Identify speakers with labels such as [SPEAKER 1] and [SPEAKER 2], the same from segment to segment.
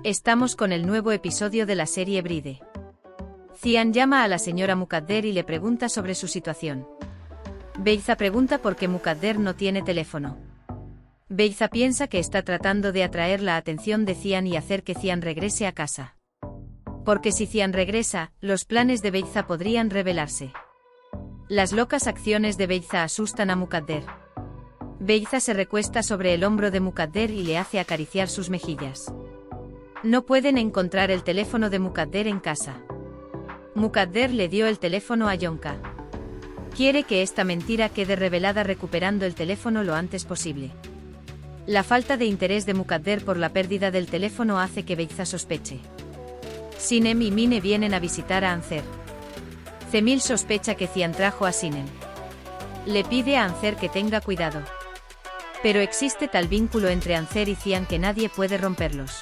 [SPEAKER 1] Estamos con el nuevo episodio de la serie Bride. Cian llama a la señora Mukadder y le pregunta sobre su situación. Beyza pregunta por qué Mukadder no tiene teléfono. Beyza piensa que está tratando de atraer la atención de Cian y hacer que Cian regrese a casa. Porque si Cian regresa, los planes de Beyza podrían revelarse. Las locas acciones de Beyza asustan a Mukadder. Beyza se recuesta sobre el hombro de Mukadder y le hace acariciar sus mejillas. No pueden encontrar el teléfono de Mukadder en casa. Mukadder le dio el teléfono a Yonka. Quiere que esta mentira quede revelada recuperando el teléfono lo antes posible. La falta de interés de Mukadder por la pérdida del teléfono hace que Beyza sospeche. Sinem y Mine vienen a visitar a Ancer. Cemil sospecha que Cian trajo a Sinem. Le pide a Ancer que tenga cuidado. Pero existe tal vínculo entre Ancer y Cian que nadie puede romperlos.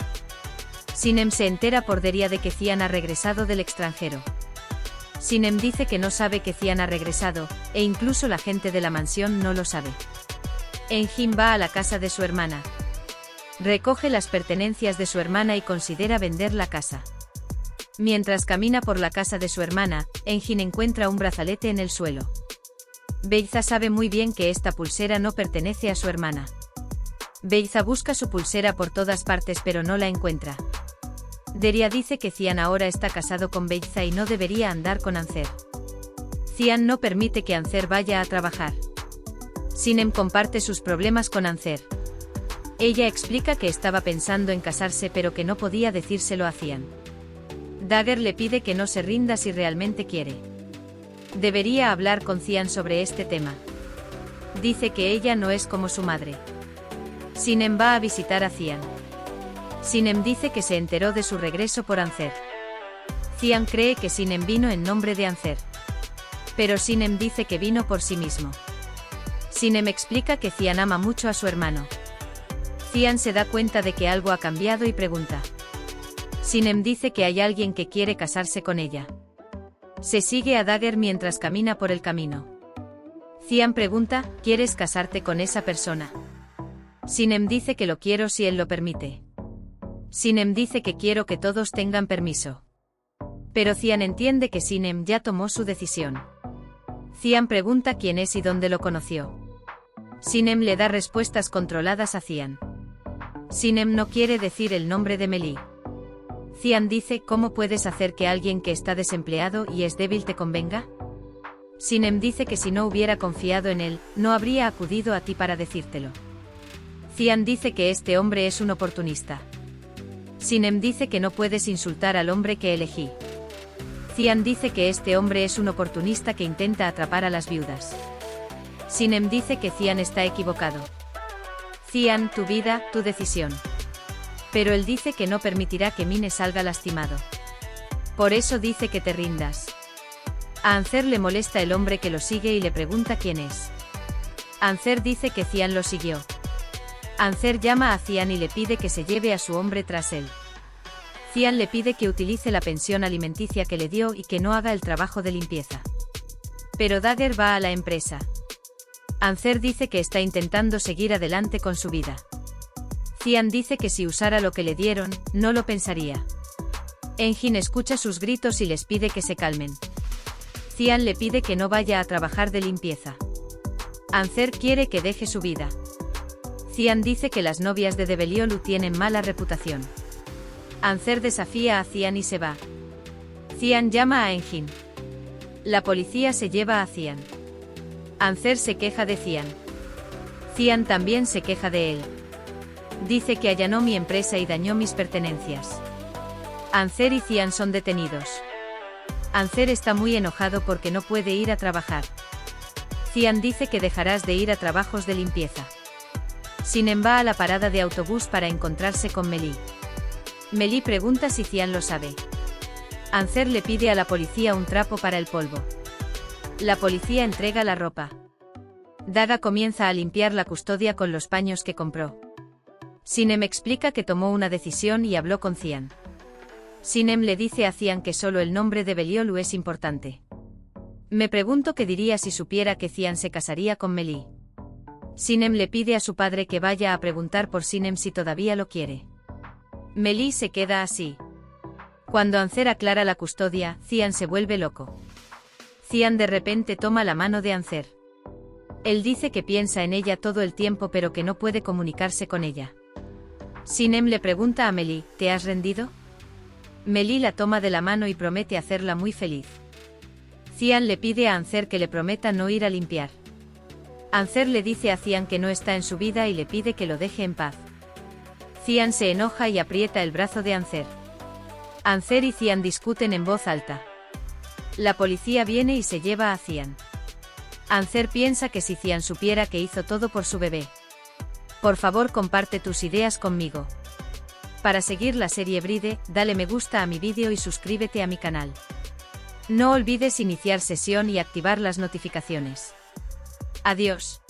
[SPEAKER 1] Sinem se entera por Deria de que Cian ha regresado del extranjero. Sinem dice que no sabe que Cian ha regresado, e incluso la gente de la mansión no lo sabe. Enjin va a la casa de su hermana. Recoge las pertenencias de su hermana y considera vender la casa. Mientras camina por la casa de su hermana, Enjin encuentra un brazalete en el suelo. Beyza sabe muy bien que esta pulsera no pertenece a su hermana. Beyza busca su pulsera por todas partes pero no la encuentra. Deria dice que Cian ahora está casado con Beyza y no debería andar con Ancer. Cian no permite que Ancer vaya a trabajar. Sinem comparte sus problemas con Ancer. Ella explica que estaba pensando en casarse pero que no podía decírselo a Cian. Dagger le pide que no se rinda si realmente quiere. Debería hablar con Cian sobre este tema. Dice que ella no es como su madre. Sinem va a visitar a Cian. Sinem dice que se enteró de su regreso por Ancer. Cian cree que Sinem vino en nombre de Ancer. Pero Sinem dice que vino por sí mismo. Sinem explica que Cian ama mucho a su hermano. Cian se da cuenta de que algo ha cambiado y pregunta. Sinem dice que hay alguien que quiere casarse con ella. Se sigue a Dagger mientras camina por el camino. Cian pregunta, ¿quieres casarte con esa persona? Sinem dice que lo quiero si él lo permite. Sinem dice que quiero que todos tengan permiso. Pero Cian entiende que Sinem ya tomó su decisión. Cian pregunta quién es y dónde lo conoció. Sinem le da respuestas controladas a Cian. Sinem no quiere decir el nombre de Meli. Cian dice, ¿cómo puedes hacer que alguien que está desempleado y es débil te convenga? Sinem dice que si no hubiera confiado en él, no habría acudido a ti para decírtelo. Cian dice que este hombre es un oportunista. Sinem dice que no puedes insultar al hombre que elegí. Cian dice que este hombre es un oportunista que intenta atrapar a las viudas. Sinem dice que Cian está equivocado. Cian, tu vida, tu decisión. Pero él dice que no permitirá que Mine salga lastimado. Por eso dice que te rindas. A Ancer le molesta el hombre que lo sigue y le pregunta quién es. Ancer dice que Cian lo siguió. Ancer llama a Cian y le pide que se lleve a su hombre tras él. Cian le pide que utilice la pensión alimenticia que le dio y que no haga el trabajo de limpieza. Pero Dagger va a la empresa. Ancer dice que está intentando seguir adelante con su vida. Cian dice que si usara lo que le dieron, no lo pensaría. Enjin escucha sus gritos y les pide que se calmen. Cian le pide que no vaya a trabajar de limpieza. Ancer quiere que deje su vida. Cian dice que las novias de Debeliolu tienen mala reputación. Ancer desafía a Cian y se va. Cian llama a Enjin. La policía se lleva a Cian. Ancer se queja de Cian. Cian también se queja de él. Dice que allanó mi empresa y dañó mis pertenencias. Ancer y Cian son detenidos. Ancer está muy enojado porque no puede ir a trabajar. Cian dice que dejarás de ir a trabajos de limpieza. Sinem va a la parada de autobús para encontrarse con Meli. Meli pregunta si Cian lo sabe. Ancer le pide a la policía un trapo para el polvo. La policía entrega la ropa. Daga comienza a limpiar la custodia con los paños que compró. Sinem explica que tomó una decisión y habló con Cian. Sinem le dice a Cian que solo el nombre de Beliolu es importante. Me pregunto qué diría si supiera que Cian se casaría con Meli. Sinem le pide a su padre que vaya a preguntar por Sinem si todavía lo quiere. Mélie se queda así. Cuando Ancer aclara la custodia, Cian se vuelve loco. Cian de repente toma la mano de Ancer. Él dice que piensa en ella todo el tiempo pero que no puede comunicarse con ella. Sinem le pregunta a Mélie, ¿te has rendido? Mélie la toma de la mano y promete hacerla muy feliz. Cian le pide a Ancer que le prometa no ir a limpiar. Ancer le dice a Cian que no está en su vida y le pide que lo deje en paz. Cian se enoja y aprieta el brazo de Ancer. Ancer y Cian discuten en voz alta. La policía viene y se lleva a Cian. Ancer piensa que si Cian supiera que hizo todo por su bebé. Por favor, comparte tus ideas conmigo. Para seguir la serie Bride, dale me gusta a mi vídeo y suscríbete a mi canal. No olvides iniciar sesión y activar las notificaciones. Adiós.